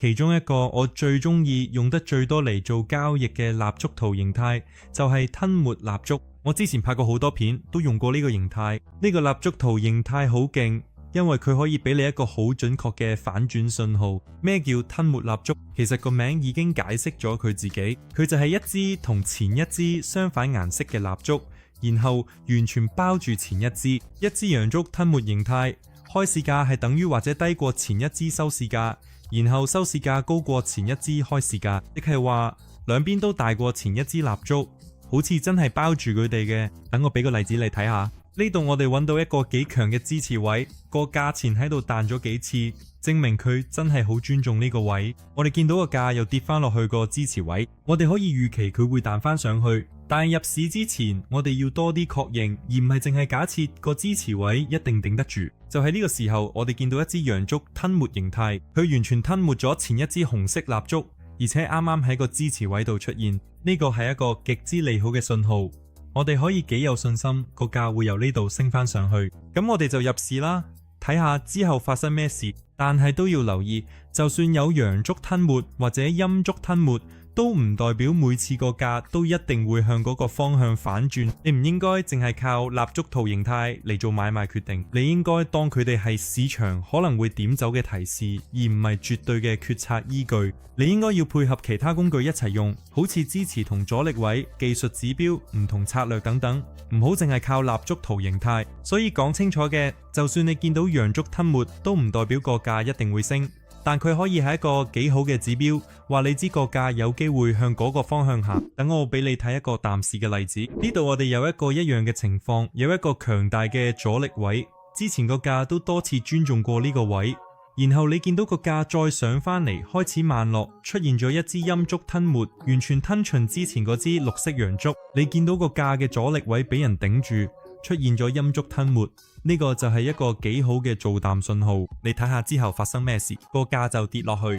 其中一個我最中意用得最多嚟做交易嘅蠟燭圖形態就係吞沒蠟燭。我之前拍過好多片都用過呢個形態。呢個蠟燭圖形態好勁，因為佢可以俾你一個好準確嘅反轉信號。咩叫吞沒蠟燭？其實個名已經解釋咗佢自己，佢就係一支同前一支相反顏色嘅蠟燭，然後完全包住前一支。一支陽燭吞沒形態，開市價係等於或者低過前一支收市價，然後收市價高過前一支開市價，即係話兩邊都大過前一支蠟燭，好似真係包住佢哋嘅。等我俾個例子你睇下，呢度我哋揾到一個幾強嘅支持位，個價錢喺度彈咗幾次，證明佢真係好尊重呢個位。我哋見到個價又跌翻落去個支持位，我哋可以預期佢會彈翻上去，但係入市之前我哋要多啲確認，而唔係淨係假設個支持位一定頂得住。就喺呢個時候，我哋見到一支陽燭吞沒形態，佢完全吞沒咗前一支紅色蠟燭，而且啱啱喺個支持位度出現，呢個係一個極之利好嘅信號。我哋可以幾有信心個價會由呢度升翻上去，咁我哋就入市啦，睇下之後發生咩事。但係都要留意，就算有陽燭吞沒或者陰燭吞沒，都唔代表每次個價都一定會向嗰個方向反轉。你唔應該淨係靠蠟燭圖形態嚟做買賣決定，你應該當佢哋係市場可能會點走嘅提示，而唔係絕對嘅決策依據。你應該要配合其他工具一齊用，好似支持同阻力位、技術指標、唔同策略等等，唔好淨係靠蠟燭圖形態。所以講清楚嘅，就算你見到陽燭吞沒，都唔代表個價一定會升。但佢可以係一個幾好嘅指標，話你知個價有機會向嗰個方向行。等我俾你睇一個淡市嘅例子。呢度我哋有一個一樣嘅情況，有一個強大嘅阻力位，之前個價都多次尊重過呢個位，然後你見到個價再上翻嚟，開始慢落，出現咗一支陰燭吞沒，完全吞盡之前嗰支綠色陽燭。你見到個價嘅阻力位俾人頂住，出現咗陰燭吞沒，呢個就係一個幾好嘅做淡信號。你睇下之後發生咩事，個價就跌落去。